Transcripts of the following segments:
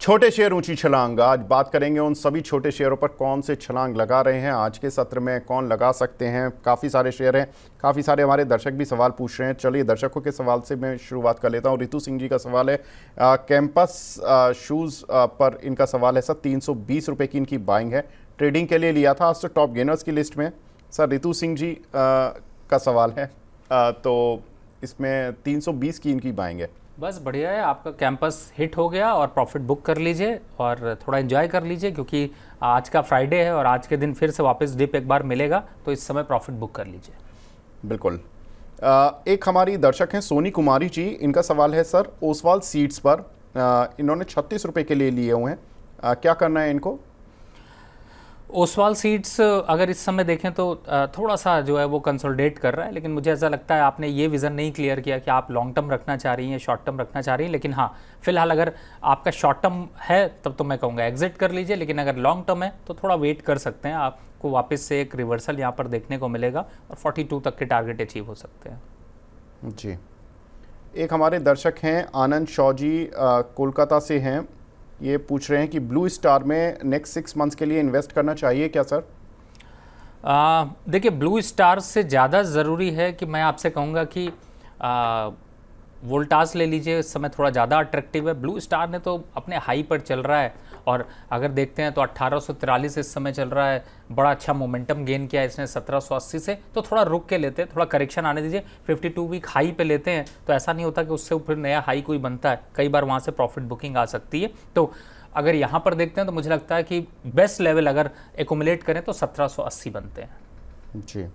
छोटे शेयर ऊंची छलांग। आज बात करेंगे उन सभी छोटे शेयरों पर कौन से छलांग लगा रहे हैं आज के सत्र में, कौन लगा सकते हैं। काफ़ी सारे शेयर हैं, काफ़ी सारे हमारे दर्शक भी सवाल पूछ रहे हैं। चलिए दर्शकों के सवाल से मैं शुरुआत कर लेता हूं। रितु सिंह जी का सवाल है कैंपस शूज़ पर इनका सवाल है सर, 320 रुपये की इनकी बाइंग है, ट्रेडिंग के लिए लिया था, आज तो टॉप गेनर्स की लिस्ट में। सर रितु सिंह जी का सवाल है तो इसमें 320 की इनकी बाइंग है। बस बढ़िया है, आपका कैंपस हिट हो गया और प्रॉफिट बुक कर लीजिए और थोड़ा एंजॉय कर लीजिए, क्योंकि आज का फ्राइडे है और आज के दिन फिर से वापस डिप एक बार मिलेगा, तो इस समय प्रॉफिट बुक कर लीजिए। बिल्कुल। एक हमारी दर्शक हैं सोनी कुमारी जी, इनका सवाल है सर ओसवाल सीड्स पर इन्होंने 36 रुपये के लिए लिए हुए हैं, क्या करना है इनको। ओसवाल सीड्स अगर इस समय देखें तो थोड़ा सा जो है वो कंसोलिडेट कर रहा है, लेकिन मुझे ऐसा लगता है आपने ये विज़न नहीं क्लियर किया कि आप लॉन्ग टर्म रखना चाह रही हैं, शॉर्ट टर्म रखना चाह रही हैं। लेकिन हाँ, फिलहाल अगर आपका शॉर्ट टर्म है तब तो मैं कहूँगा एग्जिट कर लीजिए, लेकिन अगर लॉन्ग टर्म है तो थोड़ा वेट कर सकते हैं। आपको वापस से एक रिवर्सल यहाँ पर देखने को मिलेगा और 42 तक के टारगेट अचीव हो सकते हैं। जी, एक हमारे दर्शक हैं आनंद शॉ जी, कोलकाता से हैं, ये पूछ रहे हैं कि ब्लू स्टार में नेक्स्ट 6 मंथ्स के लिए इन्वेस्ट करना चाहिए क्या सर। देखिए, ब्लू स्टार से ज़्यादा ज़रूरी है कि मैं आपसे कहूँगा कि वोल्टास ले लीजिए, इस समय थोड़ा ज़्यादा अट्रैक्टिव है। ब्लू स्टार ने तो अपने हाई पर चल रहा है और अगर देखते हैं तो 1843 इस समय चल रहा है, बड़ा अच्छा मोमेंटम गेन किया है इसने 1780 से। तो थोड़ा रुक के लेते हैं, थोड़ा करेक्शन आने दीजिए। 52 वीक हाई पे लेते हैं तो ऐसा नहीं होता कि उससे ऊपर नया हाई कोई बनता है, कई बार वहाँ से प्रॉफिट बुकिंग आ सकती है। तो अगर यहाँ पर देखते हैं तो मुझे लगता है कि बेस्ट लेवल अगर एकुमुलेट करें तो 1780 बनते हैं। जी,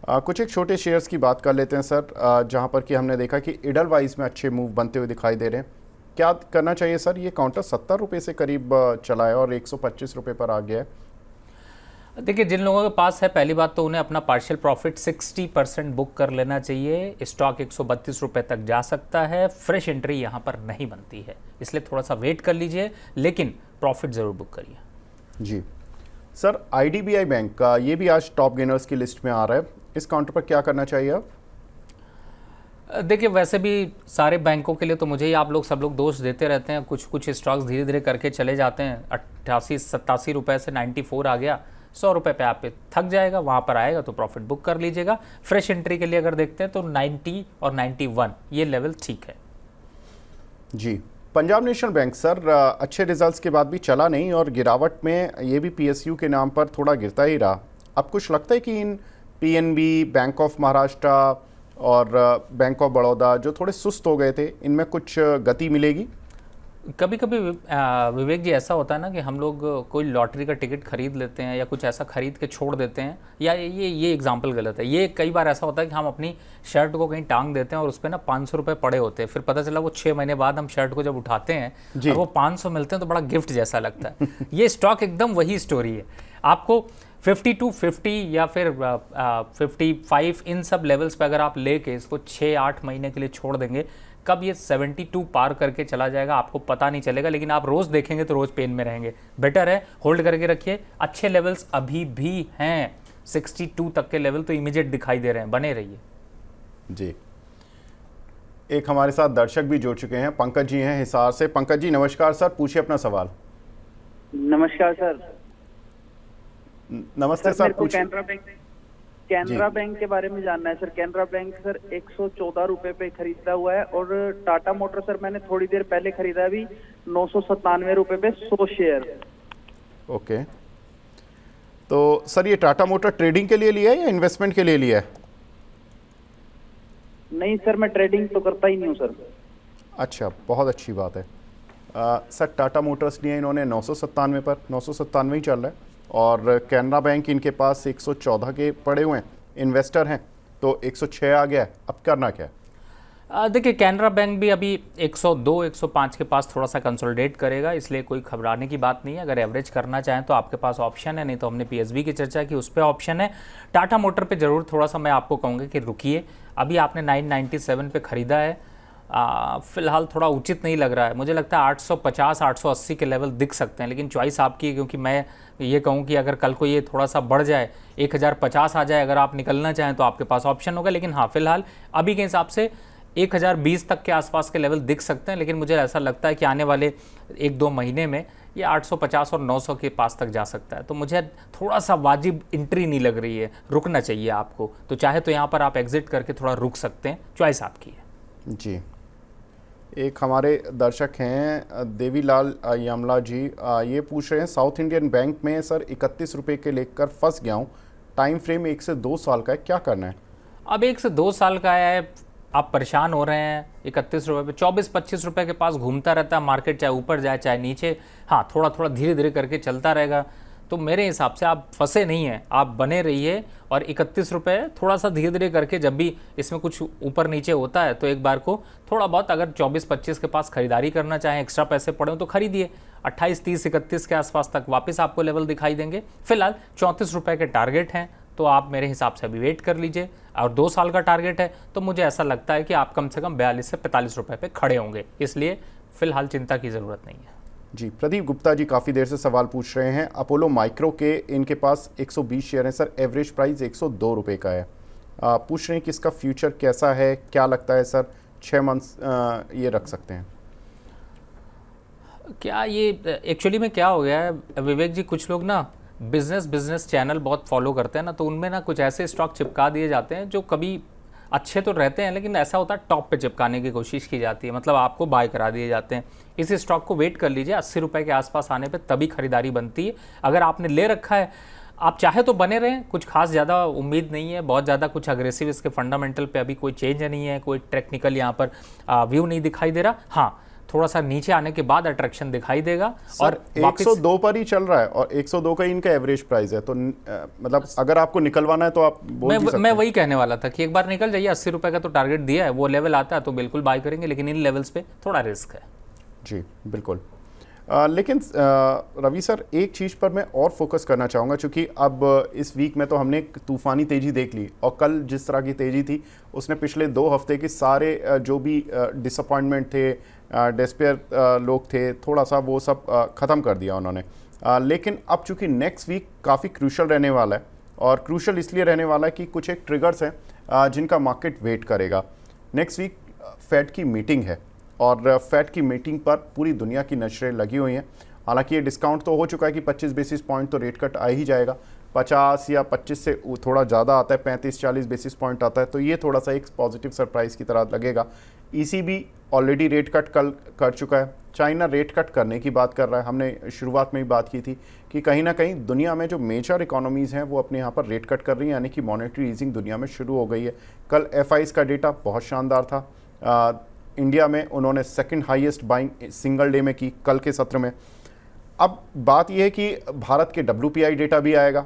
कुछ एक छोटे शेयर्स की बात कर लेते हैं सर, जहाँ पर कि हमने देखा कि इडलवाइज में अच्छे मूव बनते हुए दिखाई दे रहे हैं, क्या करना चाहिए सर। ये काउंटर 70 रुपये से करीब चला है और 125 रुपये पर आ गया है। देखिए, जिन लोगों के पास है, पहली बात तो उन्हें अपना पार्शियल प्रॉफिट 60% बुक कर लेना चाहिए। स्टॉक 132 रुपये तक जा सकता है, फ्रेश एंट्री यहाँ पर नहीं बनती है, इसलिए थोड़ा सा वेट कर लीजिए, लेकिन प्रॉफिट ज़रूर बुक करिए। जी सर, IDBI बैंक का ये भी आज टॉप गेनर्स की लिस्ट में आ रहा है, इस काउंटर पर क्या करना चाहिए अब। देखिए, वैसे भी सारे बैंकों के लिए तो मुझे ही आप लोग सब लोग दोष देते रहते हैं, कुछ कुछ स्टॉक्स धीरे धीरे करके चले जाते हैं। 88-87 रुपये से 94 आ गया, 100 रुपये पे आप पे थक जाएगा, वहाँ पर आएगा तो प्रॉफिट बुक कर लीजिएगा। फ्रेश एंट्री के लिए अगर देखते हैं तो 90 और 91 ये लेवल ठीक है। जी, पंजाब नेशनल बैंक सर अच्छे रिजल्ट्स के बाद भी चला नहीं और गिरावट में ये भी PSU के नाम पर थोड़ा गिरता ही रहा। अब कुछ लगता है कि इन PNB, बैंक ऑफ महाराष्ट्र और बैंक ऑफ बड़ौदा जो थोड़े सुस्त हो गए थे, इनमें कुछ गति मिलेगी। कभी कभी विवेक जी ऐसा होता है ना कि हम लोग कोई लॉटरी का टिकट खरीद लेते हैं या कुछ ऐसा खरीद के छोड़ देते हैं, या ये एग्जाम्पल गलत है। ये कई बार ऐसा होता है कि हम अपनी शर्ट को कहीं टांग देते हैं और उस पर ना 500 रुपये पड़े होते हैं, फिर पता चला वो 6 महीने बाद हम शर्ट को जब उठाते हैं और वो 500 मिलते हैं तो बड़ा गिफ्ट जैसा लगता है। ये स्टॉक एकदम वही स्टोरी है। आपको 52-50 या फिर 55 इन सब लेवल्स पे अगर आप लेके इसको 6-8 महीने के लिए छोड़ देंगे, कब ये 72 पार करके चला जाएगा आपको पता नहीं चलेगा, लेकिन आप रोज़ देखेंगे तो रोज़ पेन में रहेंगे। बेटर है होल्ड करके रखिए, अच्छे लेवल्स अभी भी हैं, 62 तक के लेवल तो इमीडिएट दिखाई दे रहे हैं, बने रहिए। जी, एक हमारे साथ दर्शक भी जुड़ चुके हैं, पंकज जी हैं हिसार से। पंकज जी नमस्कार सर, पूछिए अपना सवाल। नमस्कार सर। नमस्ते सर, पूछिए। कैनरा बैंक के बारे में जानना है सर। कैनरा बैंक सर 114 रुपए पे खरीदा हुआ है और टाटा मोटर सर मैंने थोड़ी देर पहले खरीदा, अभी 997 रुपए पे 100 शेयर। ओके, तो सर ये टाटा मोटर ट्रेडिंग के लिए लिया है या इन्वेस्टमेंट के लिए लिया है। नहीं सर, मैं ट्रेडिंग तो करता ही नहीं हूँ सर। अच्छा, बहुत अच्छी बात है। सर टाटा मोटर्स लिए इन्होंने 997 पर, 997 ही चल रहा है और कैनरा बैंक इनके पास 114 के पड़े हुए हैं, इन्वेस्टर हैं तो 106 आ गया है, अब करना क्या है। देखिए, कैनरा बैंक भी अभी 102-105 के पास थोड़ा सा कंसोलिडेट करेगा, इसलिए कोई घबराने की बात नहीं है। अगर एवरेज करना चाहें तो आपके पास ऑप्शन है, नहीं तो हमने PSB की चर्चा की, उस पर ऑप्शन है। टाटा मोटर पे ज़रूर थोड़ा सा मैं आपको कहूँगा कि रुकिए, अभी आपने 997 पे ख़रीदा है, फ़िलहाल थोड़ा उचित नहीं लग रहा है। मुझे लगता है 850-880 के लेवल दिख सकते हैं, लेकिन चॉइस आपकी है, क्योंकि मैं ये कहूँ कि अगर कल को ये थोड़ा सा बढ़ जाए, 1050 आ जाए, अगर आप निकलना चाहें तो आपके पास ऑप्शन होगा। लेकिन हाँ, फिलहाल अभी के हिसाब से 1020 तक के आसपास के लेवल दिख सकते हैं, लेकिन मुझे ऐसा लगता है कि आने वाले 1-2 महीने में ये 850 और 900 के पास तक जा सकता है। तो मुझे थोड़ा सा वाजिब एंट्री नहीं लग रही है, रुकना चाहिए आपको। तो चाहे तो यहाँ पर आप एग्जिट करके थोड़ा रुक सकते हैं, चॉइस आपकी है। जी, एक हमारे दर्शक हैं देवीलाल यमला जी, ये पूछ रहे हैं साउथ इंडियन बैंक में सर 31 रुपये के लेकर फंस गया हूँ, टाइम फ्रेम 1 से 2 साल का है, क्या करना है? अब 1 से 2 साल का है, आप परेशान हो रहे हैं। 31 रुपये पे 24-25 रुपये के पास घूमता रहता है मार्केट, चाहे ऊपर जाए चाहे नीचे। हाँ, थोड़ा थोड़ा धीरे धीरे करके चलता रहेगा। तो मेरे हिसाब से आप फंसे नहीं हैं, आप बने रहिए और 31 रुपये थोड़ा सा धीरे धीरे करके, जब भी इसमें कुछ ऊपर नीचे होता है तो एक बार को थोड़ा बहुत, अगर 24-25 के पास खरीदारी करना चाहें, एक्स्ट्रा पैसे पड़े हो तो खरीदिए। 28, 30, 31 के आसपास तक वापस आपको लेवल दिखाई देंगे। फिलहाल 34 रुपये के टारगेट हैं, तो आप मेरे हिसाब से अभी वेट कर लीजिए। और 2 साल का टारगेट है तो मुझे ऐसा लगता है कि आप कम से कम 42 से 45 रुपये पे खड़े होंगे, इसलिए फिलहाल चिंता की ज़रूरत नहीं है। जी, प्रदीप गुप्ता जी काफ़ी देर से सवाल पूछ रहे हैं, अपोलो माइक्रो के इनके पास 120 शेयर हैं सर, एवरेज प्राइस 102 रुपये का है। पूछ रहे हैं कि इसका फ्यूचर कैसा है, क्या लगता है सर 6 मंथ्स ये रख सकते हैं? क्या ये एक्चुअली में क्या हो गया है विवेक जी, कुछ लोग ना बिजनेस चैनल बहुत फॉलो करते हैं ना, तो उनमें ना कुछ ऐसे स्टॉक चिपका दिए जाते हैं जो कभी अच्छे तो रहते हैं, लेकिन ऐसा होता है टॉप पे चिपकाने की कोशिश की जाती है, मतलब आपको बाय करा दिए जाते हैं। इस स्टॉक को वेट कर लीजिए, 80 रुपये के आसपास आने पे तभी खरीदारी बनती है। अगर आपने ले रखा है, आप चाहे तो बने रहें, कुछ खास ज़्यादा उम्मीद नहीं है, बहुत ज़्यादा कुछ अग्रेसिव इसके फंडामेंटल पे अभी कोई चेंज नहीं है, कोई टेक्निकल यहाँ पर व्यू नहीं दिखाई दे रहा। हाँ, थोड़ा सा नीचे आने के बाद अट्रैक्शन दिखाई देगा। और 102 पर ही चल रहा है और 102 का ही इनका एवरेज प्राइस है, तो मतलब अगर आपको निकलवाना है तो आप बोल भी सकते हैं। मैं वही कहने वाला था कि एक बार निकल जाइए, 80 रुपये का तो टारगेट दिया है, वो लेवल आता है तो बिल्कुल बाय करेंगे, लेकिन इन लेवल्स पे थोड़ा रिस्क है। जी बिल्कुल। लेकिन रवि सर, एक चीज़ पर मैं और फोकस करना चाहूँगा, क्योंकि अब इस वीक में तो हमने एक तूफ़ानी तेज़ी देख ली, और कल जिस तरह की तेज़ी थी उसने पिछले 2 हफ्ते के सारे जो भी डिसअपॉइंटमेंट थे, डेस्पेयर लोग थे, थोड़ा सा वो सब ख़त्म कर दिया उन्होंने। लेकिन अब चूँकि नेक्स्ट वीक काफ़ी क्रूशल रहने वाला है, और क्रूशल इसलिए रहने वाला है कि कुछ एक ट्रिगर्स हैं जिनका मार्केट वेट करेगा। नेक्स्ट वीक फेड की मीटिंग है, और फेड की मीटिंग पर पूरी दुनिया की नजरें लगी हुई हैं। हालांकि ये डिस्काउंट तो हो चुका है कि 25 बेसिस पॉइंट तो रेट कट आ ही जाएगा, 50 या 25 से थोड़ा ज़्यादा आता है, 35-40 बेसिस पॉइंट आता है, तो ये थोड़ा सा एक पॉजिटिव सरप्राइज़ की तरह लगेगा। ईसीबी ऑलरेडी रेट कट कल कर चुका है, चाइना रेट कट करने की बात कर रहा है। हमने शुरुआत में ही बात की थी कि कहीं ना कहीं दुनिया में जो मेजर इकोनॉमीज़ हैं वो अपने यहाँ पर रेट कट कर रही हैं, यानी कि मॉनेटरी ईजिंग दुनिया में शुरू हो गई है। कल एफआईज़ का डेटा बहुत शानदार था। इंडिया में उन्होंने second highest buying single day में की कल के सत्र में। अब बात यह है कि भारत के WPI डेटा भी आएगा।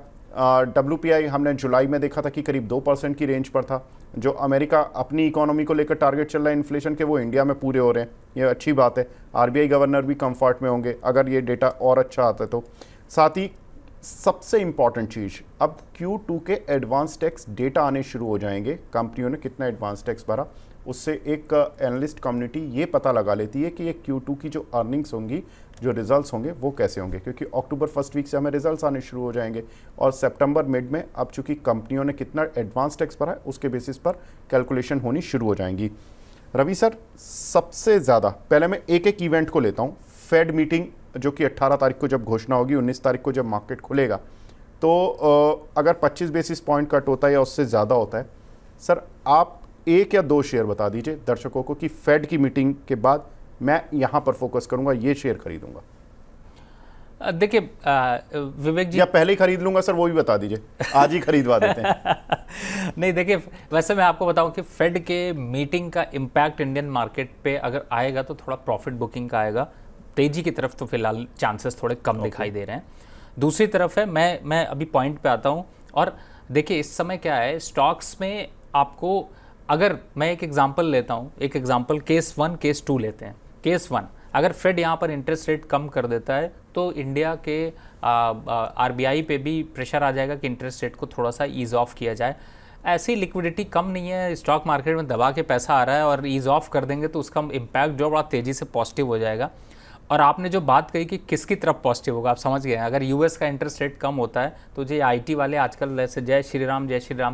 WPI हमने जुलाई में देखा था कि करीब 2% की रेंज पर था। जो अमेरिका अपनी इकोनॉमी को लेकर टारगेट चल रहा है इन्फ्लेशन के, वो इंडिया में पूरे हो रहे हैं, ये अच्छी बात है। RBI गवर्नर भी कंफर्ट में होंगे अगर ये डेटा और अच्छा आता है तो। साथ ही सबसे इम्पॉर्टेंट चीज़, अब Q2 के एडवांस टैक्स डेटा आने शुरू हो जाएंगे। कंपनियों ने कितना एडवांस टैक्स भरा, उससे एक एनालिस्ट कम्युनिटी ये पता लगा लेती है कि ये Q2 की जो अर्निंग्स होंगी, जो रिजल्ट्स होंगे वो कैसे होंगे, क्योंकि अक्टूबर फर्स्ट वीक से हमें रिजल्ट्स आने शुरू हो जाएंगे, और सितंबर मिड में अब चूंकि कंपनियों ने कितना एडवांस टैक्स भरा है उसके बेसिस पर कैलकुलेशन होनी शुरू हो जाएंगी। रवि सर, सबसे ज़्यादा पहले मैं एक एक इवेंट को लेता हूँ। फेड मीटिंग जो कि 18 तारीख को जब घोषणा होगी, 19 तारीख को जब मार्केट खुलेगा, तो अगर 25 बेसिस पॉइंट कट होता है या उससे ज़्यादा होता है, सर आप 1 या 2 शेयर बता दीजिए दर्शकों को कि फेड की मीटिंग के बाद मैं यहाँ पर फोकस करूँगा, ये शेयर खरीदूंगा। देखिए विवेक जी, या पहले ही खरीद लूंगा सर, वो भी बता दीजिए, आज ही खरीदवा देते हैं। नहीं देखिए, वैसे मैं आपको बताऊं कि फेड के मीटिंग का इम्पैक्ट इंडियन मार्केट पे अगर आएगा तो थोड़ा प्रॉफिट बुकिंग का आएगा। तेजी की तरफ तो फिलहाल चांसेस थोड़े कम दिखाई दे रहे हैं। दूसरी तरफ है, मैं अभी पॉइंट पे आता हूं, और देखिए इस समय क्या है स्टॉक्स में, आपको अगर मैं एक एग्जांपल लेता हूं, एक एग्जांपल केस 1 केस 2 लेते हैं। केस 1, अगर फेड यहाँ पर इंटरेस्ट रेट कम कर देता है तो इंडिया के RBI पे भी प्रेशर आ जाएगा कि इंटरेस्ट रेट को थोड़ा सा ईज ऑफ किया जाए। ऐसी लिक्विडिटी कम नहीं है, स्टॉक मार्केट में दबा के पैसा आ रहा है, और ईज ऑफ कर देंगे तो उसका इम्पैक्ट जो बड़ा तेज़ी से पॉजिटिव हो जाएगा। और आपने जो बात कही कि किसकी तरफ पॉजिटिव होगा, आप समझ गए। अगर US का इंटरेस्ट रेट कम होता है तो जो IT वाले आजकल जैसे जय श्री राम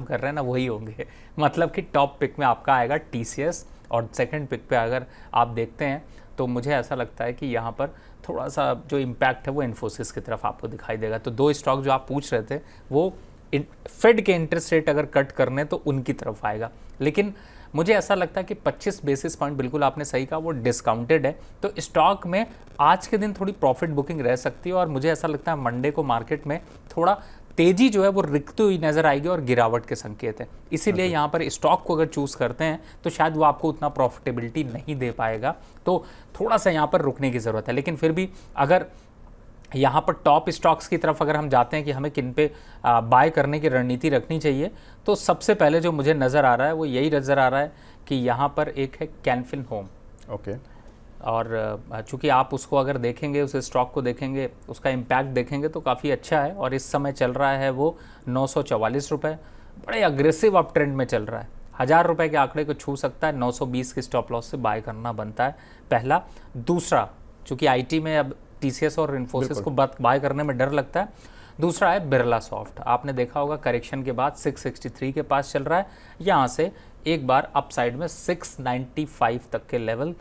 कर रहे हैं ना, वही होंगे। मतलब कि टॉप पिक में आपका आएगा TCS और सेकंड पिक पे अगर आप देखते हैं तो मुझे ऐसा लगता है कि यहाँ पर थोड़ा सा जो इम्पैक्ट है वो इन्फोसिस की तरफ आपको दिखाई देगा। तो दो स्टॉक जो आप पूछ रहे थे वो फेड के इंटरेस्ट रेट अगर कट करने तो उनकी तरफ आएगा, लेकिन मुझे ऐसा लगता है कि 25 बेसिस पॉइंट, बिल्कुल आपने सही कहा, वो डिस्काउंटेड है। तो स्टॉक में आज के दिन थोड़ी प्रॉफिट बुकिंग रह सकती है और मुझे ऐसा लगता है मंडे को मार्केट में थोड़ा तेजी जो है वो रिकती हुई नजर आएगी और गिरावट के संकेत है। इसीलिए यहाँ पर स्टॉक को अगर चूज करते हैं तो शायद वो आपको उतना प्रॉफिटेबिलिटी नहीं दे पाएगा, तो थोड़ा सा यहाँ पर रुकने की ज़रूरत है। लेकिन फिर भी अगर यहाँ पर टॉप स्टॉक्स की तरफ अगर हम जाते हैं कि हमें किन पे बाय करने की रणनीति रखनी चाहिए, तो सबसे पहले जो मुझे नज़र आ रहा है वो यही नज़र आ रहा है कि यहाँ पर एक है कैन फिन होम। ओके। और चूंकि आप उसको अगर देखेंगे, उस स्टॉक को देखेंगे, उसका इम्पैक्ट देखेंगे तो काफ़ी अच्छा है और इस समय चल रहा है वो 944 रुपये, बड़े अग्रेसिव अप ट्रेंड में चल रहा है। 1000 रुपये के आंकड़े को छू सकता है, 920 के स्टॉप लॉस से बाय करना बनता है, पहला। दूसरा, चूंकि आईटी में अब टीसीएस और इन्फोसिस को बाय करने में डर लगता है। दूसरा है बिरला सॉफ्ट, आपने देखा होगा करेक्शन के बाद 663 के पास चल रहा है, यहाँ से एक बार अपसाइड में 695 तक के लेवल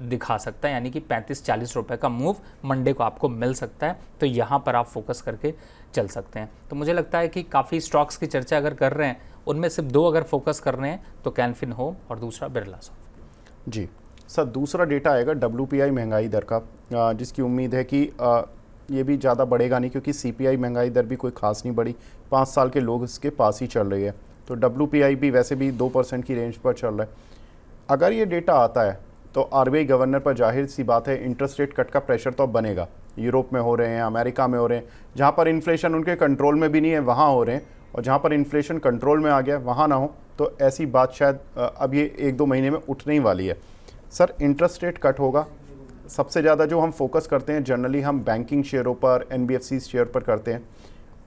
दिखा सकता है, यानी कि 35-40 रुपये का मूव मंडे को आपको मिल सकता है। तो यहाँ पर आप फोकस करके चल सकते हैं। तो मुझे लगता है कि काफ़ी स्टॉक्स की चर्चा अगर कर रहे हैं, उनमें सिर्फ दो अगर फोकस कर रहे हैं तो कैन फिन होम और दूसरा बिरला सॉफ्ट। जी सर, दूसरा डेटा आएगा WPI महंगाई दर का, जिसकी उम्मीद है कि ये भी ज़्यादा बढ़ेगा नहीं, क्योंकि CPI महंगाई दर भी कोई खास नहीं बढ़ी, 5 साल के लोग इसके पास ही चल रही है। तो WPI भी वैसे भी 2% की रेंज पर चल रहा है। अगर ये डेटा आता है तो RBI गवर्नर पर जाहिर सी बात है इंटरेस्ट रेट कट का प्रेशर तो अब बनेगा। यूरोप में हो रहे हैं, अमेरिका में हो रहे हैं, जहाँ पर इन्फ्लेशन उनके कंट्रोल में भी नहीं है वहाँ हो रहे हैं, और जहाँ पर इन्फ्लेशन कंट्रोल में आ गया वहाँ ना हो, तो ऐसी बात शायद अब ये 1-2 महीने में उठने ही वाली है। सर, इंटरेस्ट रेट कट होगा, सबसे ज़्यादा जो हम फोकस करते हैं जनरली हम बैंकिंग शेयरों पर, NBFC शेयर पर करते हैं।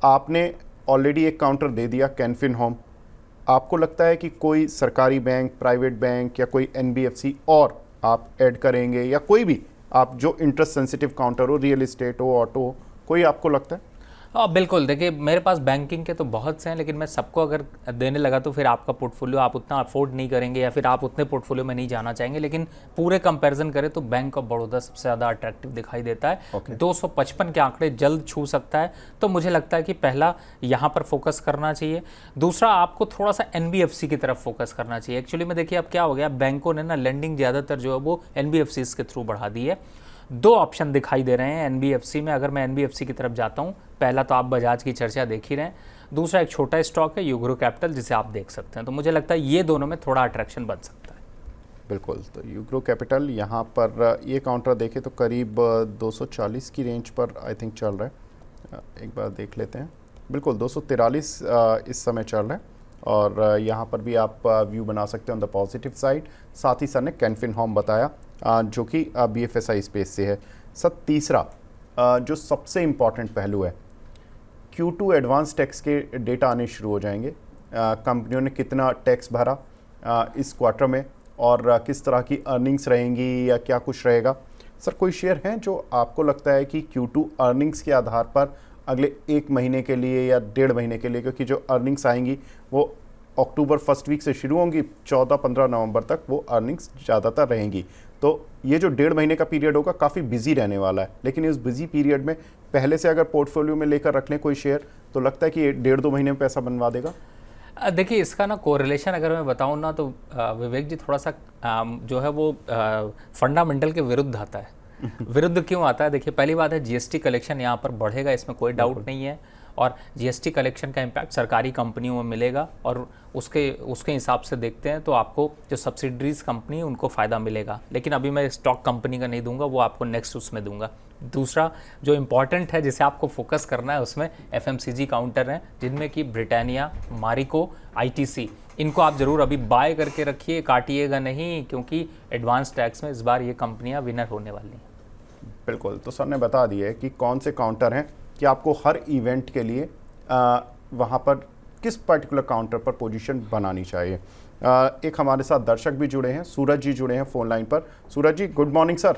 आपने ऑलरेडी एक काउंटर दे दिया कैन फिन होम, आपको लगता है कि कोई सरकारी बैंक, प्राइवेट बैंक या कोई NBFC और आप ऐड करेंगे, या कोई भी आप जो इंटरेस्ट सेंसिटिव काउंटर हो, रियल एस्टेट हो, ऑटो हो, कोई आपको लगता है? बिल्कुल, देखिए मेरे पास बैंकिंग के तो बहुत से हैं, लेकिन मैं सबको अगर देने लगा तो फिर आपका पोर्टफोलियो आप उतना अफोर्ड नहीं करेंगे या फिर आप उतने पोर्टफोलियो में नहीं जाना चाहेंगे। लेकिन पूरे कंपैरिजन करें तो बैंक ऑफ बड़ौदा सबसे ज़्यादा अट्रैक्टिव दिखाई देता है। 255 के आंकड़े जल्द छू सकता है, तो मुझे लगता है कि पहला यहाँ पर फोकस करना चाहिए। दूसरा, आपको थोड़ा सा NBFC की तरफ फोकस करना चाहिए। एक्चुअली में देखिए अब क्या हो गया, बैंकों ने ना लेंडिंग ज़्यादातर जो है वो NBFCs के थ्रू बढ़ा दी है। 2 ऑप्शन दिखाई दे रहे हैं NBFC में। अगर मैं NBFC की तरफ जाता हूं, पहला तो आप बजाज की चर्चा देख ही रहे हैं, दूसरा एक छोटा स्टॉक है यूग्रो कैपिटल, जिसे आप देख सकते हैं। तो मुझे लगता है ये दोनों में थोड़ा अट्रैक्शन बन सकता है। बिल्कुल, तो यूग्रो कैपिटल यहाँ पर ये काउंटर देखें तो करीब 240 की रेंज पर आई थिंक चल रहा है। एक बार देख लेते हैं। बिल्कुल 243 इस समय चल रहा है, और यहाँ पर भी आप व्यू बना सकते हैं ऑन द पॉजिटिव साइड। साथ ही सर ने कैन फिन होम बताया, जो कि BFSI स्पेस से है। सर, तीसरा जो सबसे इम्पॉर्टेंट पहलू है, Q2 एडवांस टैक्स के डेटा आने शुरू हो जाएंगे। कंपनियों ने कितना टैक्स भरा इस क्वार्टर में, और किस तरह की अर्निंग्स रहेंगी या क्या कुछ रहेगा। सर, कोई शेयर हैं जो आपको लगता है कि Q2 अर्निंग्स के आधार पर अगले 1 महीने के लिए या 1.5 महीने के लिए, क्योंकि जो अर्निंग्स आएंगी वो अक्टूबर फर्स्ट वीक से शुरू होंगी, 14-15 नवंबर तक वो अर्निंग्स ज़्यादातर रहेंगी। तो ये जो 1.5 महीने का पीरियड होगा काफ़ी बिजी रहने वाला है, लेकिन इस बिजी पीरियड में पहले से अगर पोर्टफोलियो में लेकर रख लें कोई शेयर, तो लगता है कि 1.5-2 महीने में पैसा बनवा देगा। देखिए, इसका ना कोरिलेशन अगर मैं बताऊं ना तो विवेक जी थोड़ा सा जो है वो फंडामेंटल के विरुद्ध आता है। विरुद्ध क्यों आता है? देखिए, पहली बात है GST कलेक्शन यहाँ पर बढ़ेगा, इसमें कोई डाउट नहीं है, और GST कलेक्शन का इम्पैक्ट सरकारी कंपनियों में मिलेगा, और उसके हिसाब से देखते हैं तो आपको जो सब्सिडरीज कंपनी है उनको फ़ायदा मिलेगा। लेकिन अभी मैं स्टॉक कंपनी का नहीं दूंगा, वो आपको नेक्स्ट उसमें दूंगा। दूसरा जो इम्पॉर्टेंट है जिसे आपको फोकस करना है, उसमें FMCG काउंटर हैं, जिनमें कि ब्रिटानिया, मारिको, ITC, इनको आप ज़रूर अभी बाय करके रखिए, काटिएगा नहीं, क्योंकि एडवांस टैक्स में इस बार ये कंपनियाँ विनर होने वाली हैं। बिल्कुल, तो सर ने बता दिया है कि कौन से काउंटर हैं कि आपको हर इवेंट के लिए वहाँ पर किस पर्टिकुलर काउंटर पर पोजीशन बनानी चाहिए। एक हमारे साथ दर्शक भी जुड़े हैं, सूरज जी जुड़े हैं फ़ोन लाइन पर। सूरज जी, गुड मॉर्निंग सर।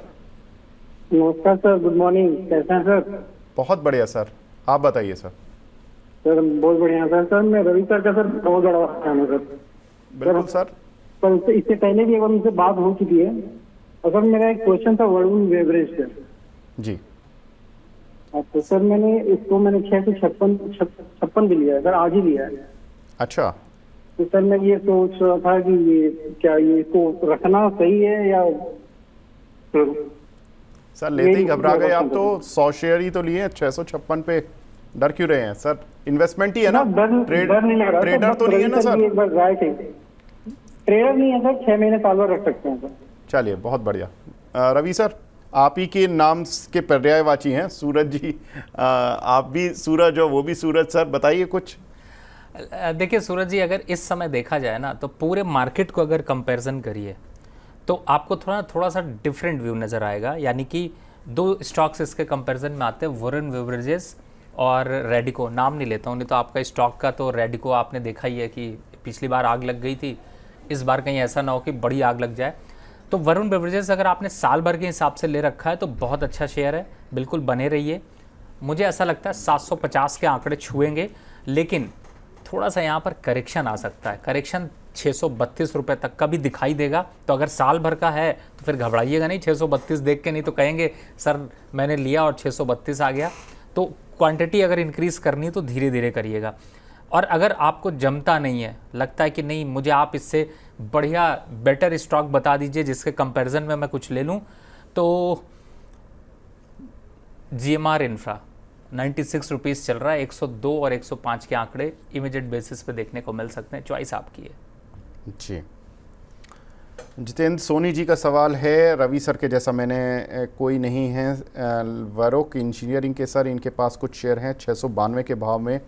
नमस्कार सर, गुड मॉर्निंग, कैसे हैं सर? बहुत बढ़िया सर, आप बताइए सर। सर बहुत बढ़िया सर। मैं रवि सर का सर बहुत बड़ा फैन हूं सर। बिल्कुल सर। पर इससे पहले भी एक बार उनसे बात हो चुकी है। और सर मेरा एक क्वेश्चन था वरुण बेवरेज पे। जी तो सर मैंने 656 भी लिया है सर, आज ही लिया है। अच्छा, तो सर मैं ये सोच रहा था कि ये इसको रखना सही है या सर लेते ही घबरा गए आप तो। 100 शेयर ही तो लिए हैं, 656 पे डर क्यों रहे हैं सर? इन्वेस्टमेंट ही है ना, डर नहीं लग रहा। ट्रेडर तो नहीं है ना सर? एक बार राय थी, ट्रेडर नहीं है सर, 6 महीने साल भर रख सकते हैं सर। चलिए बहुत बढ़िया। रवि सर, आप ही के नाम के पर्यायवाची हैं सूरज जी। आप भी सूरज और वो भी सूरज। सर बताइए कुछ। देखिए सूरज जी, अगर इस समय देखा जाए ना तो पूरे मार्केट को अगर कंपैरिजन करिए तो आपको थोड़ा सा डिफरेंट व्यू नज़र आएगा। यानी कि 2 स्टॉक्स इसके कंपैरिजन में आते हैं, वरुण बेवरेजेस और रेडिको। नाम नहीं लेता हूँ, नहीं तो आपका स्टॉक का तो रेडिको आपने देखा ही है कि पिछली बार आग लग गई थी, इस बार कहीं ऐसा ना हो कि बड़ी आग लग जाए। तो वरुण बेवरेजेस अगर आपने साल भर के हिसाब से ले रखा है तो बहुत अच्छा शेयर है, बिल्कुल बने रहिए। मुझे ऐसा लगता है 750 के आंकड़े छुएंगे, लेकिन थोड़ा सा यहाँ पर करेक्शन आ सकता है। करेक्शन 632 रुपये तक का भी दिखाई देगा। तो अगर साल भर का है तो फिर घबराइएगा नहीं 632 देख के, नहीं तो कहेंगे सर मैंने लिया और 632 आ गया। तो क्वांटिटी अगर इंक्रीज़ करनी है तो धीरे धीरे करिएगा। और अगर आपको जमता नहीं है, लगता है कि नहीं मुझे आप इससे बढ़िया बेटर स्टॉक बता दीजिए जिसके कंपैरिजन में मैं कुछ ले लूँ, तो GMR इंफ्रा 96 रुपीज़ चल रहा है। 102 और 105 के आंकड़े इमीडिएट बेसिस पे देखने को मिल सकते हैं। चॉइस आपकी है जी। जितेंद्र सोनी जी का सवाल है, रवि सर के जैसा मैंने कोई नहीं है। वरोक इंजीनियरिंग के सर, इनके पास कुछ शेयर हैं 692 के भाव में,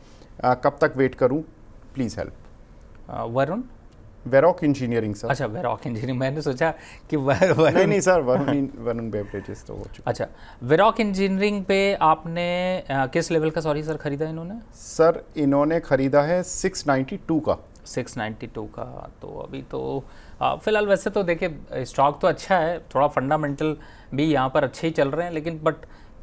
कब तक वेट करूं? Please help. Varun Varroc engineering sir. अच्छा, वेरोक इंजीनियरिंग, मैंने सोचा कि नहीं सर, वरुण बेवरेजेस तो हो चुका। अच्छा, वेरोक इंजीनियरिंग पे आपने किस लेवल का सॉरी सर खरीदा इन्होंने? सर इन्होंने खरीदा है 692 का। 692 का। तो अभी तो फिलहाल वैसे तो देखिए स्टॉक तो अच्छा है, थोड़ा फंडामेंटल भी यहाँ पर अच्छे ही चल रहे हैं, लेकिन बट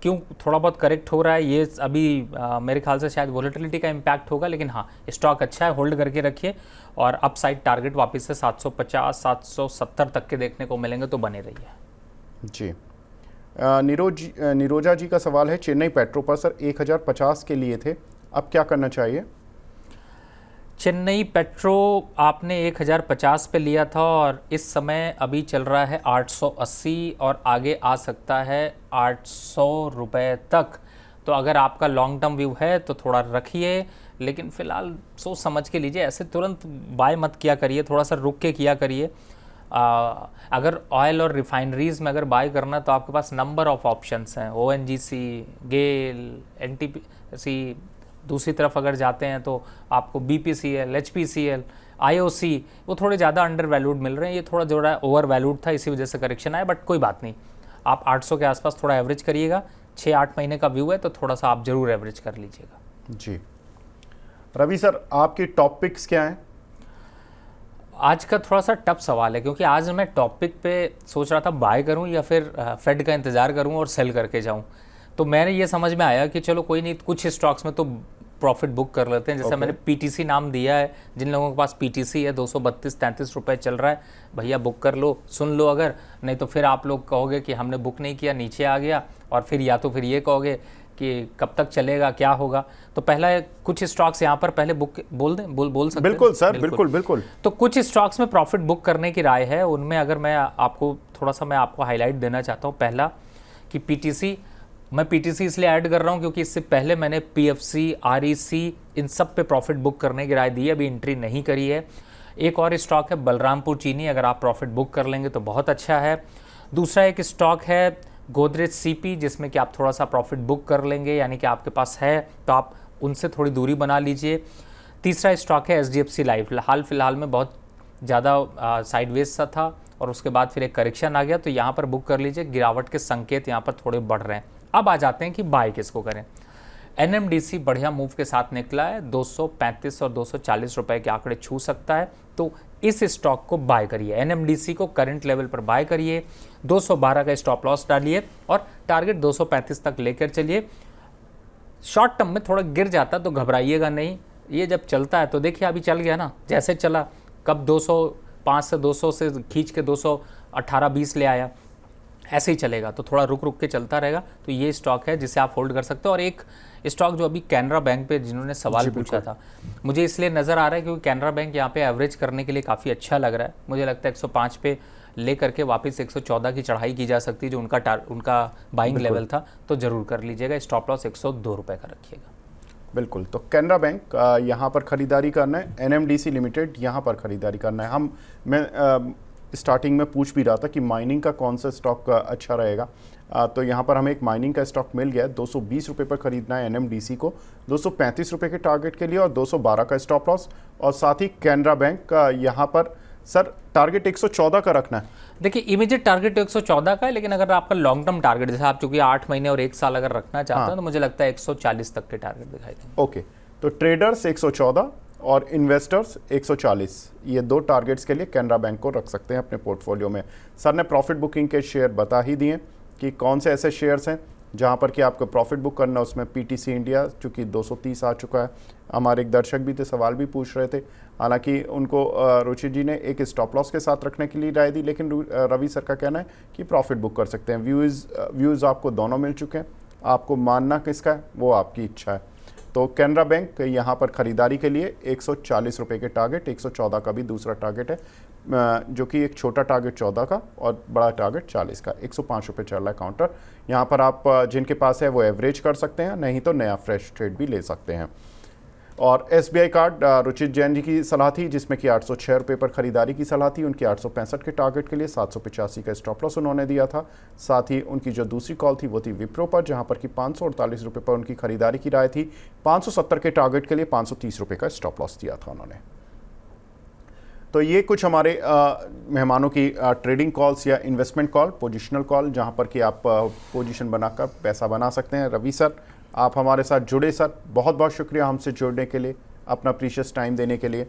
क्यों थोड़ा बहुत करेक्ट हो रहा है ये अभी मेरे ख्याल से शायद वोलेटिलिटी का इम्पैक्ट होगा। लेकिन हाँ, स्टॉक अच्छा है, होल्ड करके रखिए। और अपसाइड टारगेट वापस से 750 770 तक के देखने को मिलेंगे, तो बने रहिए जी। निरोजा जी का सवाल है चेन्नई पेट्रो पर सर, 1050 के लिए थे, अब क्या करना चाहिए? चेन्नई पेट्रो आपने 1050 पे लिया था और इस समय अभी चल रहा है 880 और आगे आ सकता है 800 रुपये तक। तो अगर आपका लॉन्ग टर्म व्यू है तो थोड़ा रखिए, लेकिन फ़िलहाल सोच समझ के लीजिए। ऐसे तुरंत बाय मत किया करिए, थोड़ा सा रुक के किया करिए। अगर ऑयल और रिफाइनरीज़ में अगर बाय करना तो आपके पास नंबर ऑफ ऑप्शंस हैं, ONGC, गेल, NTPC। दूसरी तरफ अगर जाते हैं तो आपको BPCL, HPCL, IOC, वो थोड़े ज़्यादा अंडर वैल्यूड मिल रहे हैं। ये थोड़ा जो है ओवर वैल्यूड था, इसी वजह से करेक्शन आया, बट कोई बात नहीं। आप 800 के आसपास थोड़ा एवरेज करिएगा। 6-8 महीने का व्यू है तो थोड़ा सा आप ज़रूर एवरेज कर लीजिएगा जी। रवि सर, आपकी टॉप पिक्स क्या हैं? आज का थोड़ा सा टफ सवाल है, क्योंकि आज मैं टॉपिक पे सोच रहा था बाय करूं या फिर फेड का इंतज़ार करूं और सेल करके जाऊं। तो मैंने ये समझ में आया कि चलो कोई नहीं, कुछ स्टॉक्स में तो प्रॉफिट बुक कर लेते हैं। जैसे मैंने PTC नाम दिया है, जिन लोगों के पास PTC है 232-33 रुपये चल रहा है, भैया बुक कर लो, सुन लो। अगर नहीं तो फिर आप लोग कहोगे कि हमने बुक नहीं किया, नीचे आ गया, और फिर या तो फिर ये कहोगे कि कब तक चलेगा, क्या होगा। तो पहला कुछ स्टॉक्स यहाँ पर पहले बुक बोल दें, बोल सकते हैं? बिल्कुल सर, बिल्कुल। तो कुछ स्टॉक्स में प्रॉफिट बुक करने की राय है। उनमें अगर मैं आपको हाईलाइट देना चाहता हूँ, पहला कि PTC, मैं PTC इसलिए ऐड कर रहा हूँ क्योंकि इससे पहले मैंने PFC, REC, इन सब पे प्रॉफिट बुक करने की राय दी है, अभी एंट्री नहीं करी है। एक और स्टॉक है बलरामपुर चीनी, अगर आप प्रॉफिट बुक कर लेंगे तो बहुत अच्छा है। दूसरा एक स्टॉक है गोदरेज CP, जिसमें कि आप थोड़ा सा प्रॉफिट बुक कर लेंगे, यानी कि आपके पास है तो आप उनसे थोड़ी दूरी बना लीजिए। तीसरा स्टॉक है SDFC लाइफ, हाल फिलहाल में बहुत ज़्यादा साइडवेज सा था और उसके बाद फिर एक करेक्शन आ गया, तो यहाँ पर बुक कर लीजिए। गिरावट के संकेत यहाँ पर थोड़े बढ़ रहे हैं। अब आ जाते हैं कि बाय किसको करें। NMDC बढ़िया मूव के साथ निकला है, 235 और 240 रुपए के आंकड़े छू सकता है, तो इस स्टॉक को बाय करिए। NMDC को करंट लेवल पर बाय करिए, 212 का स्टॉप लॉस डालिए और टारगेट 235 तक लेकर चलिए। शॉर्ट टर्म में थोड़ा गिर जाता तो घबराइएगा नहीं, ये जब चलता है तो देखिए अभी चल गया ना, जैसे चला, कब 5 से 200 से खींच के 218-20 ले आया, ऐसे ही चलेगा। तो थोड़ा रुक रुक के चलता रहेगा। तो ये स्टॉक है जिसे आप होल्ड कर सकते हो। और एक स्टॉक जो अभी कैनरा बैंक पे जिन्होंने सवाल पूछा था, मुझे इसलिए नज़र आ रहा है क्योंकि कैनरा बैंक यहाँ पे एवरेज करने के लिए काफ़ी अच्छा लग रहा है। मुझे लगता है 105 पे ले करके वापस 114 की चढ़ाई की जा सकती है, जो उनका बाइंग लेवल था। तो ज़रूर कर लीजिएगा। स्टॉप लॉस 102 रुपये का रखिएगा। बिल्कुल। तो कैनरा बैंक यहाँ पर ख़रीदारी करना है, NMDC लिमिटेड यहाँ पर ख़रीदारी करना है। मैं स्टार्टिंग में पूछ भी रहा था कि माइनिंग का कौन सा स्टॉक अच्छा रहेगा, तो यहाँ पर हमें एक माइनिंग का स्टॉक मिल गया। 220 रुपये पर ख़रीदना है NMDC को, 235 रुपये के टारगेट के लिए और 212 का स्टॉप लॉस। और साथ ही कैनरा बैंक का यहाँ पर सर टारगेट 114 का रखना है। देखिए इमीडिएट टारगेट 114 का है, लेकिन अगर आपका लॉन्ग टर्म टारगेट जैसे आप चूंकि 8 महीने और 1 साल अगर रखना चाहते हैं तो मुझे लगता है 140 तक के टारगेट दिखाई देंगे। ओके, तो ट्रेडर्स 114 और इन्वेस्टर्स 140, ये 2 टारगेट्स के लिए कैनरा बैंक को रख सकते हैं अपने पोर्टफोलियो में। सर ने प्रॉफिट बुकिंग के शेयर बता ही दिए कि कौन से ऐसे शेयर्स हैं जहां पर कि आपको प्रॉफिट बुक करना, उसमें PTC इंडिया चूँकि 230 आ चुका है। हमारे एक दर्शक भी थे, सवाल भी पूछ रहे थे, हालांकि उनको रुचि जी ने एक स्टॉप लॉस के साथ रखने के लिए राय दी, लेकिन रवि सर का कहना है कि प्रॉफिट बुक कर सकते हैं। व्यूज़ आपको दोनों मिल चुके हैं, आपको मानना किसका है वो आपकी इच्छा है। तो कैनरा बैंक यहाँ पर ख़रीदारी के लिए 140 रुपये के टारगेट, 114 का भी दूसरा टारगेट है, जो कि एक छोटा टारगेट 14 का और बड़ा टारगेट 40 का। 105 रुपये चल रहा है काउंटर। यहाँ पर आप जिनके पास है वो एवरेज कर सकते हैं, नहीं तो नया फ्रेश ट्रेड भी ले सकते हैं। और SBI कार्ड रुचित जैन जी की सलाह थी, जिसमें कि 806 रुपये पर ख़रीदारी की सलाह थी। उनकी 865 के टारगेट के लिए 785 का स्टॉप लॉस उन्होंने दिया था। साथ ही उनकी जो दूसरी कॉल थी वो थी विप्रो पर, जहां पर कि 548 रुपये पर उनकी खरीदारी की राय थी। 570 के टारगेट के लिए 530 रुपये का स्टॉप लॉस दिया था उन्होंने। तो ये कुछ हमारे मेहमानों की ट्रेडिंग कॉल्स या इन्वेस्टमेंट कॉल, पोजिशनल कॉल, जहाँ पर कि आप पोजिशन बनाकर पैसा बना सकते हैं। रवि सर आप हमारे साथ जुड़े सर, बहुत बहुत शुक्रिया हमसे जुड़ने के लिए, अपना प्रीशियस टाइम देने के लिए।